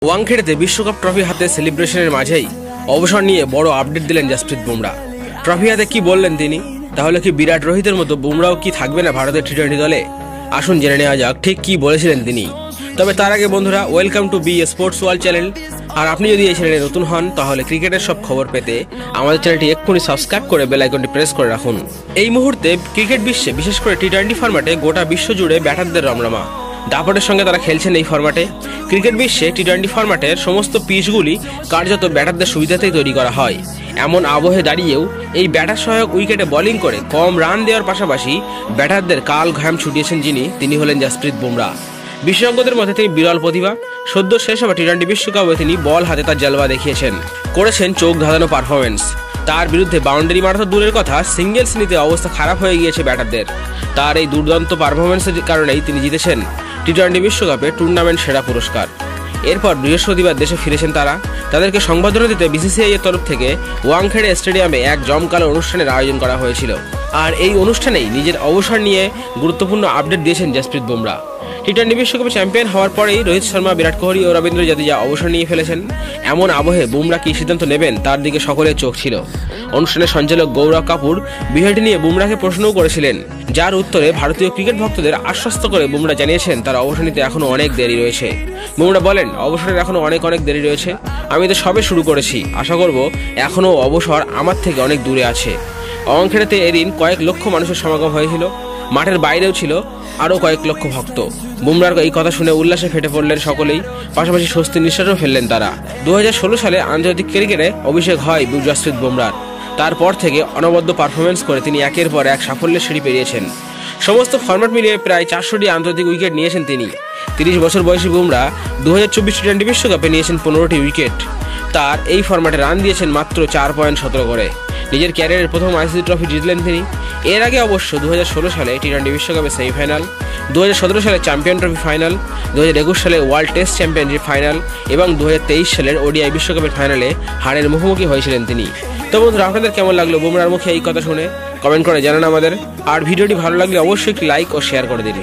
ওয়াংখেড়েতে বিশ্বকাপ ট্রফি হাতে সেলিব্রেশনের মাঝেই অবসর নিয়ে বড় আপডেট দিলেন জসপ্রীত বুমরা। ট্রফি হাতে কি বললেন তিনি? তাহলে কি বিরাট রোহিতের মতো বুমরাও কি থাকবে না ভারতের টি-20 দলে? আসুন জেনে নেওয়া যাক ঠিক কি বলেছিলেন তিনি। তবে তার আগে বন্ধুরা, welcome to B sports world channel. আর আপনি যদি এই চ্যানেলে নতুন হন তাহলে ক্রিকেটের সব খবর পেতে আমাদের চ্যানেলটি এক্ষুনি সাবস্ক্রাইব করে বেল আইকনটি প্রেস করে রাখুন। এই মুহূর্তে ক্রিকেট বিশ্বে, বিশেষ করে টি-20 ফরম্যাটে গোটা বিশ্ব জুড়ে ব্যাটারদের রমরমা। দাপটের সঙ্গে তারা খেলছেন এই ফরম্যাটে। ক্রিকেট বিশ্বে টি-20 ফরম্যাটের সমস্ত পিচগুলি কার্যত ব্যাটারদের সুবিধাতেই তৈরি করা হয়। এমন আবহে দাঁড়িয়েও এই ব্যাটার সহায়ক উইকেটে বোলিং করে কম রান দেওয়ার পাশাপাশি ব্যাটারদের কাল ঘাম ছুটিয়েছেন তিনি হলেন জসপ্রীত বুমরা। বিশেষজ্ঞদের মধ্যে তিনি বিরল প্রতিভা। সদ্য শেষ হওয়া টি-20 বিশ্বকাপে তিনি বল হাতে তার জলবা দেখিয়েছেন, করেছেন চোখ ধাঁধানো পারফরমেন্স। তার বিরুদ্ধে বাউন্ডারি মারা তো দূরের কথা, সিঙ্গেলস নিতে অবস্থা খারাপ হয়ে গিয়েছে ব্যাটারদের। তার এই দুর্দান্ত পারফরমেন্সের কারণেই তিনি জিতেছেন টি-20 বিশ্বকাপে টুর্নামেন্ট সেরা পুরস্কার। এরপর বৃহস্পতিবার দেশে ফিরেছেন তারা। তাদেরকে সংবর্ধনা দিতে বিসিসিআই এর তরফ থেকে ওয়াংখেড়ে স্টেডিয়ামে এক জমকালো অনুষ্ঠানের আয়োজন করা হয়েছিল। আর এই অনুষ্ঠানেই নিজের অবসর নিয়ে গুরুত্বপূর্ণ আপডেট দিয়েছেন জসপ্রীত বুমরা। টি-20 বিশ্বকাপে চ্যাম্পিয়ন হওয়ার পরেই রোহিত শর্মা, বিরাট কোহলি ও রবীন্দ্র জাদেজা অবসর নিয়ে ফেলেছেন। এমন আবহে বুমরা কী সিদ্ধান্ত নেবেন তার দিকে সকলের চোখ ছিল। অনুষ্ঠানের সঞ্চালক গৌরব কাপুর বিষয়টি নিয়ে বুমরাকে প্রশ্নও করেছিলেন, যার উত্তরে ভারতীয় ক্রিকেট ভক্তদের আশ্বস্ত করে বুমরা জানিয়েছেন তার অবসর নিতে এখনও অনেক দেরি রয়েছে। বুমরা বলেন, অবসরের এখনও অনেক দেরি রয়েছে। আমি তো সবে শুরু করেছি। আশা করব এখনও অবসর আমার থেকে অনেক দূরে আছে। ওয়াংখেড়েতে এদিন কয়েক লক্ষ মানুষের সমাগম হয়েছিল। মাঠের বাইরেও ছিল আরও কয়েক লক্ষ ভক্ত। বুমরার এই কথা শুনে উল্লাসে ফেটে পড়লেন সকলেই, পাশাপাশি স্বস্তি নিঃশ্বাসও ফেললেন তারা। 2016 সালে আন্তর্জাতিক ক্রিকেটে অভিষেক হয় জসপ্রীত বুমরার। তারপর থেকে অনবদ্য পারফরমেন্স করে তিনি একের পর এক সাফল্যের সিঁড়ি পেরিয়েছেন। সমস্ত ফরম্যাট মিলিয়ে প্রায় 400টি আন্তর্জাতিক উইকেট নিয়েছেন তিনি। 30 বছর বয়সী বুমরা 2024 টি-20 বিশ্বকাপে নিয়েছেন 15টি উইকেট। তার এই ফরম্যাটে রান দিয়েছেন মাত্র 4.17 করে। নিজের ক্যারিয়ারের প্রথম আইসিসি ট্রফি জিতলেন তিনি। এর আগে অবশ্য 2016 সালে টি-20 বিশ্বকাপে সেমিফাইনাল, 2017 সালে চ্যাম্পিয়ন ট্রফি ফাইনাল, 2021 সালে ওয়ার্ল্ড টেস্ট চ্যাম্পিয়নশিপ ফাইনাল এবং 2023 সালের ওডিআই বিশ্বকাপের ফাইনালে হারের মুখোমুখি হয়েছিলেন তিনি। তো বন্ধুরা, আপনাদের কেমন লাগলো বুমরার মুখে এই কথা শুনে? কমেন্ট করে জানান আমাদের। আর ভিডিওটি ভালো লাগলে অবশ্যই একটি লাইক ও শেয়ার করে দিন।